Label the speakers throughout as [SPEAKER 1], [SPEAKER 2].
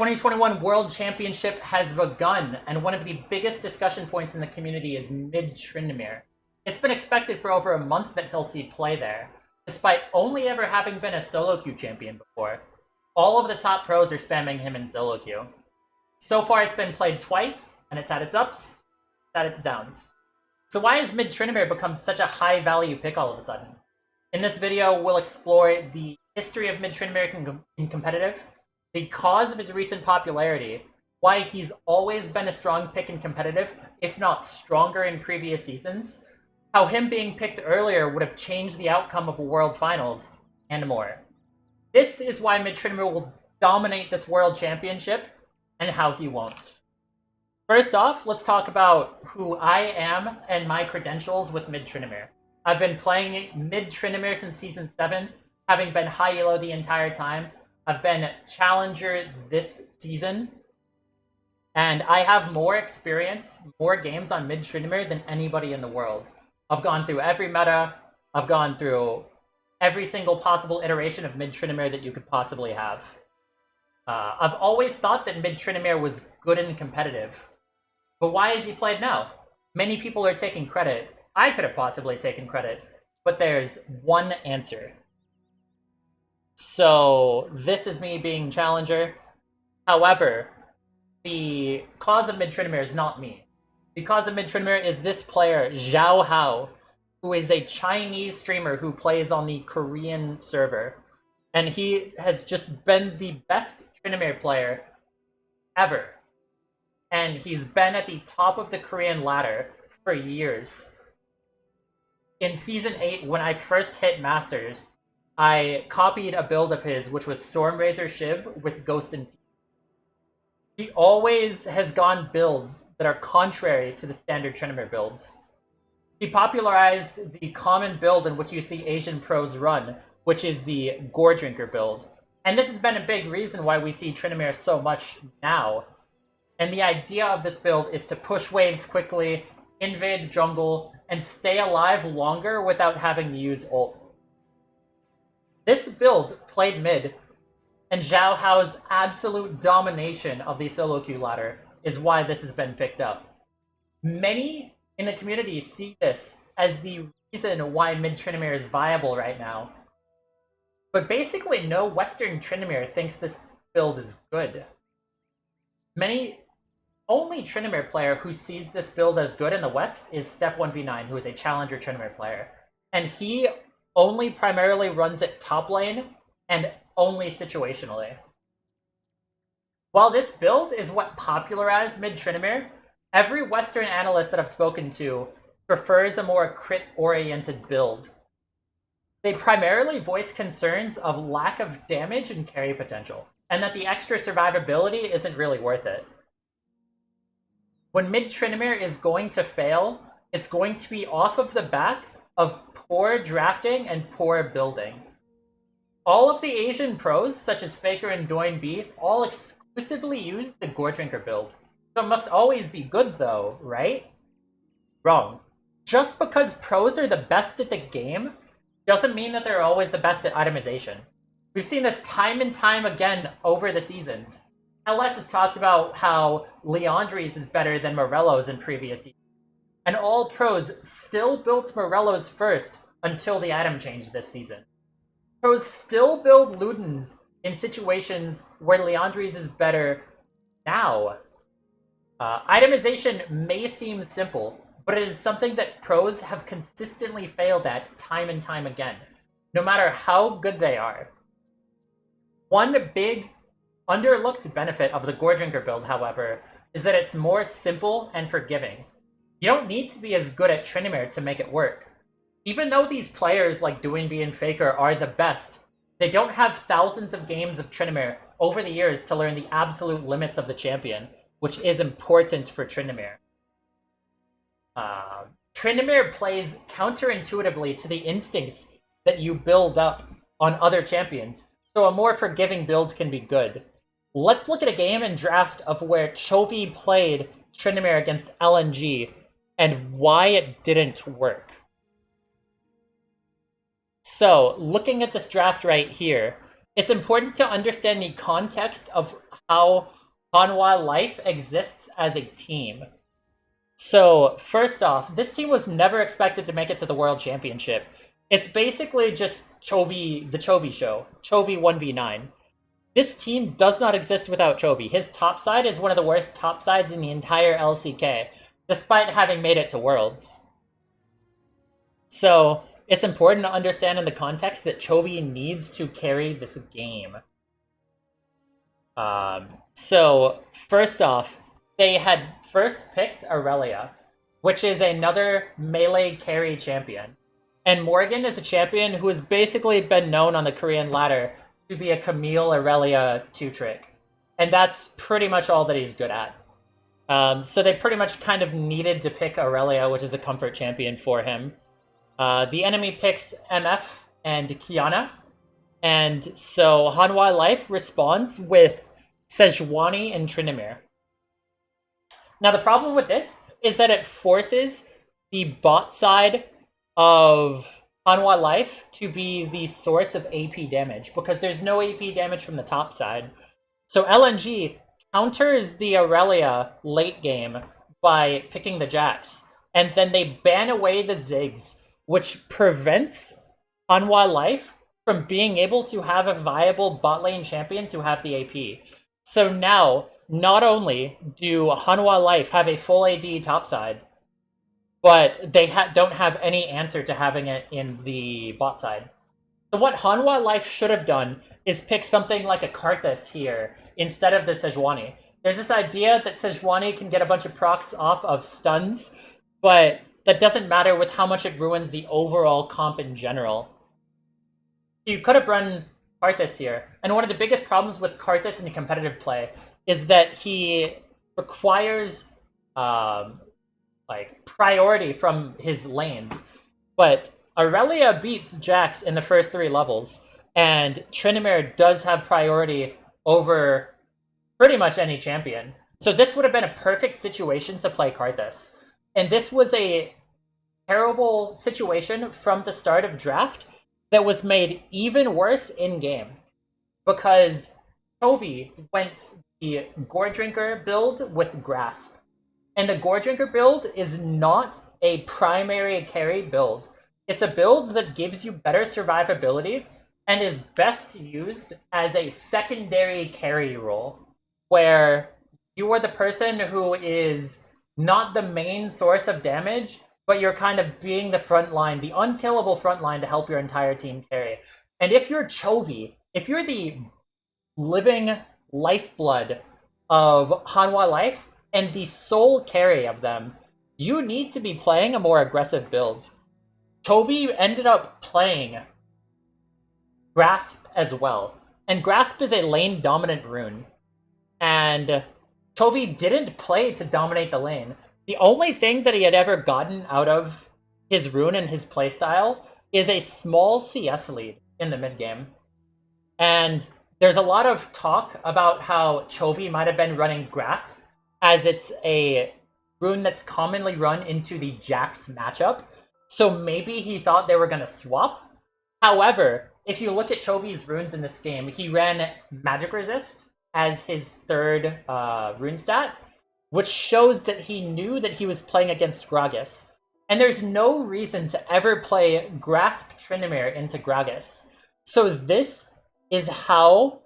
[SPEAKER 1] 2021 World Championship has begun, and one of the biggest discussion points in the community is Mid Tryndamere. It's been expected for over a month that he'll see play there, despite only ever having been a solo queue champion before. All of the top pros are spamming him in solo queue. So far it's been played twice, and it's had its ups, it's had its downs. So why has Mid Tryndamere become such a high value pick all of a sudden? In this video, we'll explore the history of Mid Tryndamere in competitive, the cause of his recent popularity, why he's always been a strong pick in competitive, if not stronger in previous seasons, how him being picked earlier would have changed the outcome of a World Finals, and more. This is why Mid Tryndamere will dominate this World Championship, and how he won't. First off, let's talk about who I am and my credentials with Mid Tryndamere. I've been playing Mid Tryndamere since Season 7, having been high elo the entire time. I've been Challenger this season, and I have more experience, more games on Mid Tryndamere than anybody in the world. I've gone through every meta, I've gone through every single possible iteration of Mid Tryndamere that you could possibly have. I've always thought that Mid Tryndamere was good and competitive, but why is he played now? Many people are taking credit. I could have possibly taken credit, but there's one answer. So this is me being Challenger. However, the cause of Mid Tryndamere is not me. The cause of Mid Tryndamere is this player, Zhao Hao, who is a Chinese streamer who plays on the Korean server. And he has just been the best Tryndamere player ever. And he's been at the top of the Korean ladder for years. In Season 8, when I first hit Masters, I copied a build of his, which was Stormrazor Shiv with Ghost and Teeth. He always has gone builds that are contrary to the standard Tryndamere builds. He popularized the common build in which you see Asian pros run, which is the Goredrinker build. And this has been a big reason why we see Tryndamere so much now. And the idea of this build is to push waves quickly, invade jungle, and stay alive longer without having to use ult. This build played mid, and Zhao Hao's absolute domination of the solo queue ladder is why this has been picked up. Many in the community see this as the reason why Mid Tryndamere is viable right now. But basically no Western Tryndamere thinks this build is good. Only Tryndamere player who sees this build as good in the West is Step1v9, who is a Challenger Tryndamere player. And he only primarily runs it top lane, and only situationally. While this build is what popularized Mid Tryndamere, every Western analyst that I've spoken to prefers a more crit-oriented build. They primarily voice concerns of lack of damage and carry potential, and that the extra survivability isn't really worth it. When Mid Tryndamere is going to fail, it's going to be off of the back of poor drafting and poor building. All of the Asian pros, such as Faker and Doinb, all exclusively use the Goredrinker build. So it must always be good though, right? Wrong. Just because pros are the best at the game doesn't mean that they're always the best at itemization. We've seen this time and time again over the seasons. LS has talked about how Leandri's is better than Morello's in previous seasons. And all pros still built Morello's first until the item change this season. Pros still build Ludens in situations where Leandri's is better now. Itemization may seem simple, but it is something that pros have consistently failed at time and time again, no matter how good they are. One big underlooked benefit of the Goredrinker build, however, is that it's more simple and forgiving. You don't need to be as good at Tryndamere to make it work. Even though these players like Doinb and Faker are the best, they don't have thousands of games of Tryndamere over the years to learn the absolute limits of the champion, which is important for Tryndamere. Tryndamere plays counterintuitively to the instincts that you build up on other champions, so a more forgiving build can be good. Let's look at a game and draft of where Chovy played Tryndamere against LNG and why it didn't work. So, looking at this draft right here, it's important to understand the context of how Hanwha Life exists as a team. So, first off, this team was never expected to make it to the World Championship. It's basically just the Chovy show, Chovy 1v9. This team does not exist without Chovy. His top side is one of the worst top sides in the entire LCK, despite having made it to Worlds. So, it's important to understand in the context that Chovy needs to carry this game. So, first off, they had first picked Aurelia, which is another melee carry champion. And Morgan is a champion who has basically been known on the Korean ladder to be a Camille Aurelia 2-trick. And that's pretty much all that he's good at. So they pretty much kind of needed to pick Aurelia, which is a comfort champion for him. The enemy picks MF and Kiana. And so Hanwha Life responds with Sejuani and Tryndamere. Now the problem with this is that it forces the bot side of Hanwha Life to be the source of AP damage, because there's no AP damage from the top side. So LNG counters the Aurelia late game by picking the Jax, and then they ban away the Ziggs, which prevents Hanwha Life from being able to have a viable bot lane champion to have the AP. So now, not only do Hanwha Life have a full AD topside, but they don't have any answer to having it in the bot side. So what Hanwha Life should have done is pick something like a Karthus here instead of the Sejuani. There's this idea that Sejuani can get a bunch of procs off of stuns, but that doesn't matter with how much it ruins the overall comp in general. You could have run Karthus here, and one of the biggest problems with Karthus in competitive play is that he requires priority from his lanes. But Aurelia beats Jax in the first 3 levels, and Tryndamere does have priority over pretty much any champion. So this would have been a perfect situation to play Karthus. And this was a terrible situation from the start of draft that was made even worse in-game, because Chovy went the Goredrinker build with Grasp. And the Goredrinker build is not a primary carry build. It's a build that gives you better survivability and is best used as a secondary carry role, where you are the person who is not the main source of damage, but you're kind of being the front line, the unkillable front line to help your entire team carry. And if you're Chovy, if you're the living lifeblood of Hanwha Life and the sole carry of them, you need to be playing a more aggressive build. Chovy ended up playing Grasp as well. And Grasp is a lane-dominant rune. And Chovy didn't play to dominate the lane. The only thing that he had ever gotten out of his rune and his playstyle is a small CS lead in the mid-game. And there's a lot of talk about how Chovy might have been running Grasp, as it's a rune that's commonly run into the Jax matchup. So maybe he thought they were going to swap. However, if you look at Chovy's runes in this game, he ran Magic Resist as his third rune stat, which shows that he knew that he was playing against Gragas. And there's no reason to ever play Grasp Tryndamere into Gragas. So this is how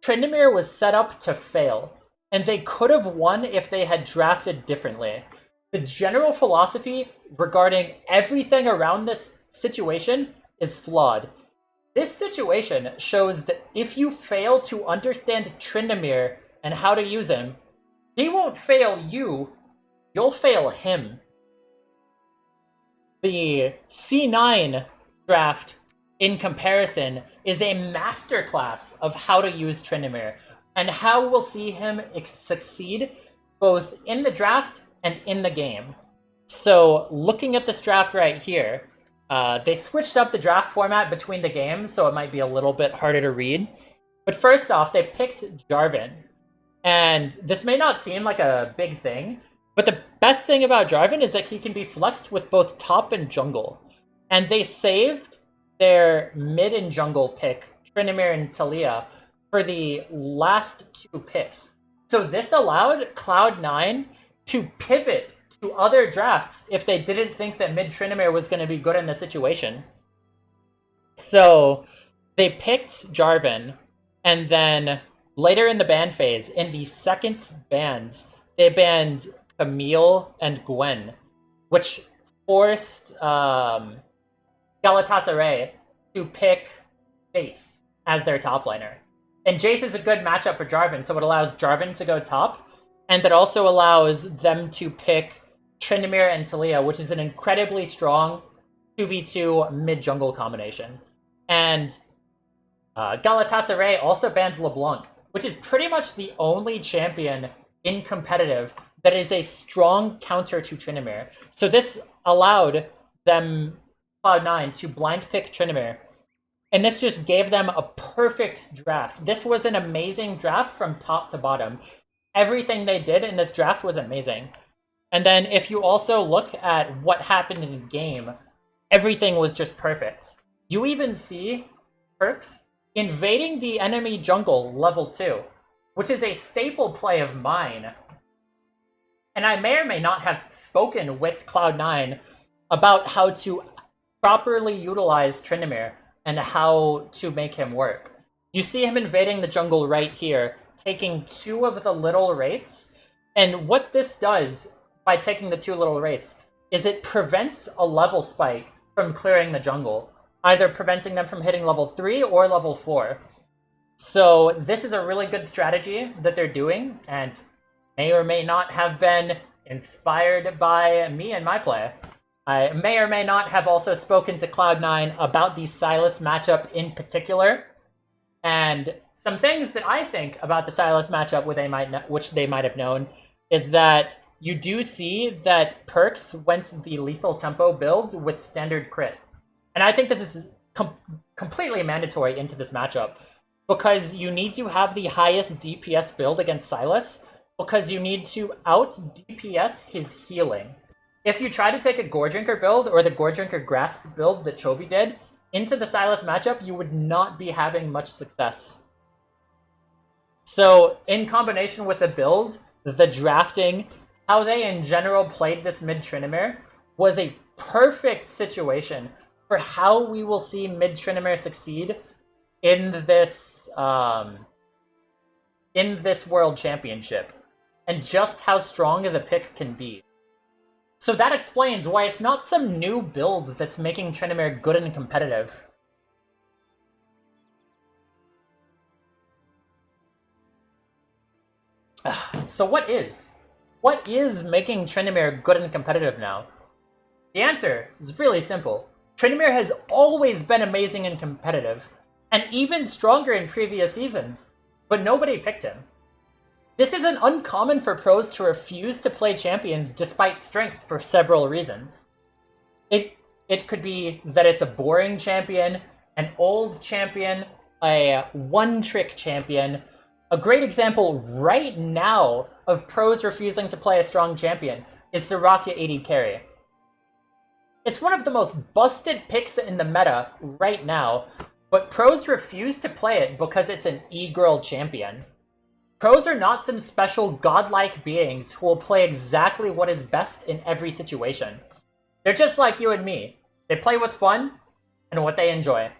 [SPEAKER 1] Tryndamere was set up to fail. And they could have won if they had drafted differently. The general philosophy regarding everything around this situation is flawed. This situation shows that if you fail to understand Tryndamere and how to use him, he won't fail you, you'll fail him. The C9 draft, in comparison, is a masterclass of how to use Tryndamere, and how we'll see him succeed both in the draft and in the game. So, looking at this draft right here, they switched up the draft format between the games, so it might be a little bit harder to read. But first off, they picked Jarvan. And this may not seem like a big thing, but the best thing about Jarvan is that he can be flexed with both top and jungle. And they saved their mid and jungle pick, Tryndamere and Talia, for the last 2 picks. So this allowed Cloud9 to pivot to other drafts if they didn't think that Mid Tryndamere was going to be good in the situation. So they picked Jarvan, and then later in the ban phase, in the second bans, they banned Camille and Gwen, which forced Galatasaray to pick Jace as their top laner. And Jace is a good matchup for Jarvan, so it allows Jarvan to go top, and it also allows them to pick Tryndamere and Talia, which is an incredibly strong 2v2 mid-jungle combination. And Galatasaray also banned LeBlanc, which is pretty much the only champion in competitive that is a strong counter to Tryndamere. So this allowed them, Cloud9, to blind pick Tryndamere. And this just gave them a perfect draft. This was an amazing draft from top to bottom. Everything they did in this draft was amazing. And then if you also look at what happened in the game, everything was just perfect. You even see Perks invading the enemy jungle level 2, which is a staple play of mine. And I may or may not have spoken with Cloud9 about how to properly utilize Tryndamere and how to make him work. You see him invading the jungle right here, taking 2 of the little wraiths. And what this does by taking the 2 little wraiths is it prevents a level spike from clearing the jungle, either preventing them from hitting level 3 or level 4. So this is a really good strategy that they're doing, and may or may not have been inspired by me and my play. I may or may not have also spoken to Cloud9 about the Sylas matchup in particular, and some things that I think about the Sylas matchup which they might have known is that you do see that Perks went the lethal tempo build with standard crit. And I think this is completely mandatory into this matchup, because you need to have the highest DPS build against Sylas, because you need to out-DPS his healing. If you try to take a Goredrinker build, or the Goredrinker Grasp build that Chovy did, into the Sylas matchup, you would not be having much success. So, in combination with the build, the drafting, how they in general played this Mid Tryndamere was a perfect situation for how we will see Mid Tryndamere succeed in this World Championship, and just how strong the pick can be. So that explains why it's not some new build that's making Tryndamere good and competitive. So what is? What is making Tryndamere good and competitive now? The answer is really simple. Tryndamere has always been amazing and competitive, and even stronger in previous seasons, but nobody picked him. This isn't uncommon for pros to refuse to play champions despite strength for several reasons. It could be that it's a boring champion, an old champion, a one-trick champion. A great example right now of pros refusing to play a strong champion is Soraka AD Carry. It's one of the most busted picks in the meta right now, but pros refuse to play it because it's an e-girl champion. Pros are not some special godlike beings who will play exactly what is best in every situation. They're just like you and me. They play what's fun and what they enjoy.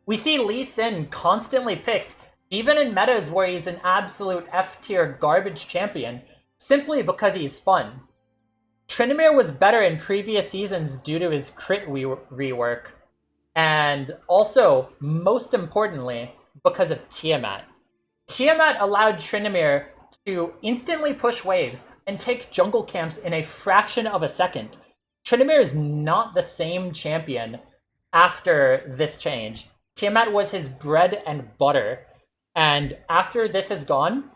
[SPEAKER 1] We see Lee Sin constantly picked, even in metas where he's an absolute F-tier garbage champion, simply because he's fun. Tryndamere was better in previous seasons due to his crit rework, and also, most importantly, because of Tiamat. Tiamat allowed Tryndamere to instantly push waves and take jungle camps in a fraction of a second. Tryndamere is not the same champion after this change. Tiamat was his bread and butter, and after this has gone,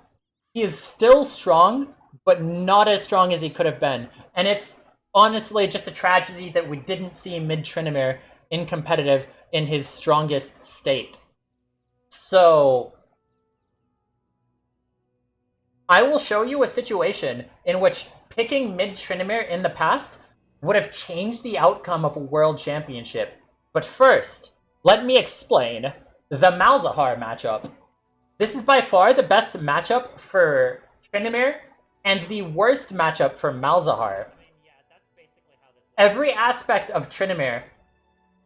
[SPEAKER 1] he is still strong, but not as strong as he could have been. And it's honestly just a tragedy that we didn't see Mid Tryndamere in competitive in his strongest state. So I will show you a situation in which picking Mid Tryndamere in the past would have changed the outcome of a World Championship. But first, let me explain the Malzahar matchup. This is by far the best matchup for Tryndamere and the worst matchup for Malzahar. Every aspect of Tryndamere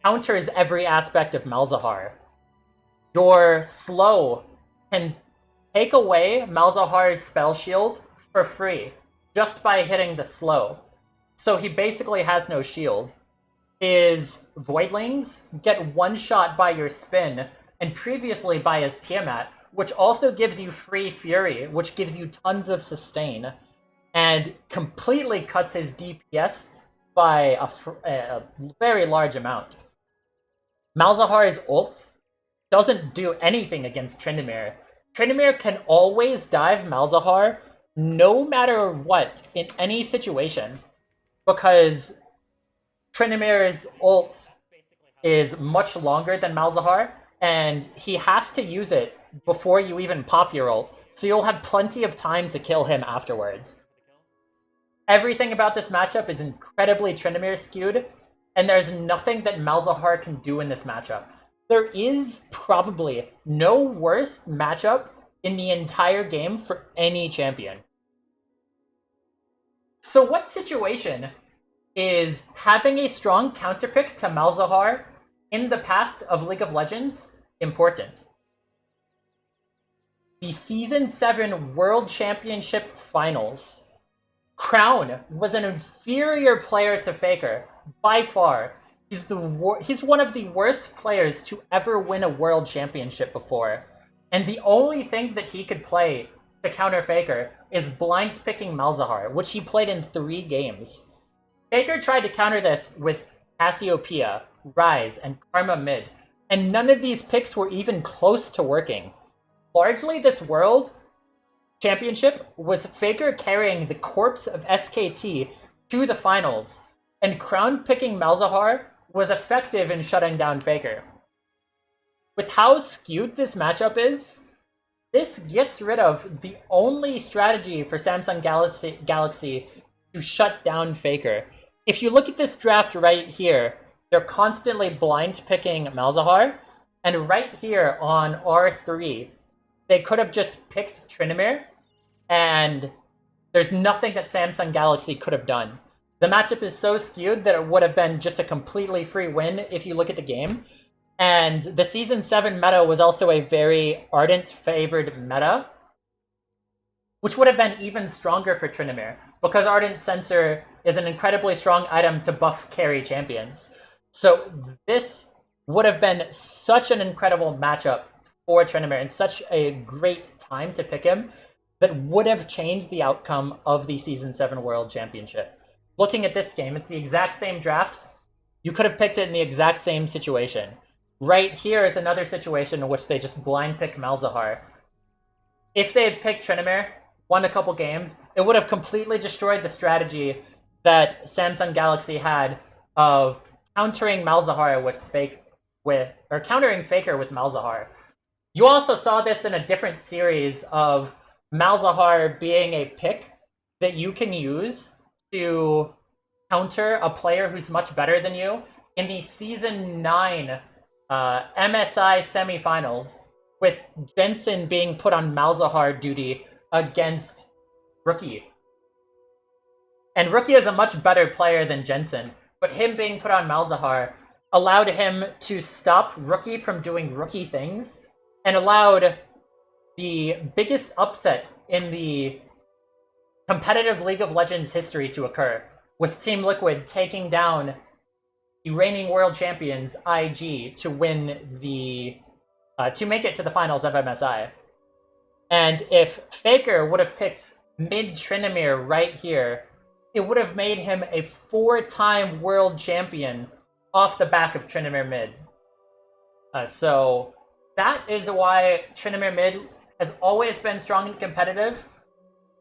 [SPEAKER 1] counters every aspect of Malzahar. Your slow can take away Malzahar's spell shield for free just by hitting the slow. So he basically has no shield. His Voidlings get one shot by your spin and previously by his Tiamat, which also gives you free Fury, which gives you tons of sustain, and completely cuts his DPS by a very large amount. Malzahar's ult doesn't do anything against Tryndamere. Tryndamere can always dive Malzahar no matter what in any situation, because Tryndamere's ult is much longer than Malzahar, and he has to use it before you even pop your ult, so you'll have plenty of time to kill him afterwards. Everything about this matchup is incredibly Tryndamere skewed, and there's nothing that Malzahar can do in this matchup. There is probably no worse matchup in the entire game for any champion. So what situation is having a strong counterpick to Malzahar in the past of League of Legends important? The Season 7 World Championship Finals. Crown was an inferior player to Faker, by far. He's one of the worst players to ever win a World Championship before. And the only thing that he could play to counter Faker is blind picking Malzahar, which he played in 3 games. Faker tried to counter this with Cassiopeia, Ryze, and Karma mid, and none of these picks were even close to working. Largely, this World Championship was Faker carrying the corpse of SKT to the finals, and Crown picking Malzahar was effective in shutting down Faker. With how skewed this matchup is, this gets rid of the only strategy for Samsung Galaxy to shut down Faker. If you look at this draft right here, they're constantly blind picking Malzahar, and right here on R3, they could have just picked Tryndamere, and there's nothing that Samsung Galaxy could have done. The matchup is so skewed that it would have been just a completely free win if you look at the game. And the Season 7 meta was also a very Ardent-favored meta, which would have been even stronger for Tryndamere, because Ardent Sensor is an incredibly strong item to buff carry champions. So this would have been such an incredible matchup for Tryndamere and such a great time to pick him that would have changed the outcome of the Season 7 World Championship. Looking at this game, it's the exact same draft. You could have picked it in the exact same situation. Right here is another situation in which they just blind pick Malzahar. If they had picked Tryndamere, won a couple games, it would have completely destroyed the strategy that Samsung Galaxy had of countering Malzahar countering Faker with Malzahar. You also saw this in a different series of Malzahar being a pick that you can use to counter a player who's much better than you in the Season 9 MSI semifinals, with Jensen being put on Malzahar duty against Rookie. And Rookie is a much better player than Jensen, but him being put on Malzahar allowed him to stop Rookie from doing Rookie things, and allowed the biggest upset in the competitive League of Legends history to occur, with Team Liquid taking down the reigning world champions IG to win the to make it to the finals of MSI. And if Faker would have picked Mid Tryndamere right here, it would have made him a 4-time world champion off the back of Tryndamere mid. So that is why Tryndamere mid has always been strong and competitive.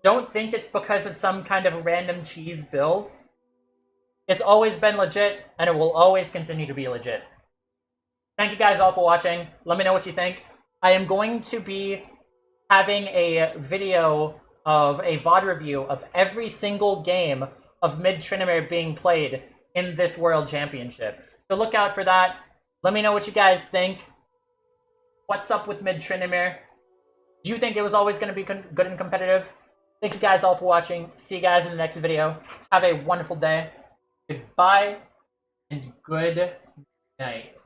[SPEAKER 1] Don't think it's because of some kind of random cheese build. It's always been legit, and it will always continue to be legit. Thank you guys all for watching. Let me know what you think. I am going to be having a video of a VOD review of every single game of Mid Tryndamere being played in this World Championship. So look out for that. Let me know what you guys think. What's up with Mid Tryndamere? Do you think it was always going to be good and competitive? Thank you guys all for watching. See you guys in the next video. Have a wonderful day. Goodbye and good night.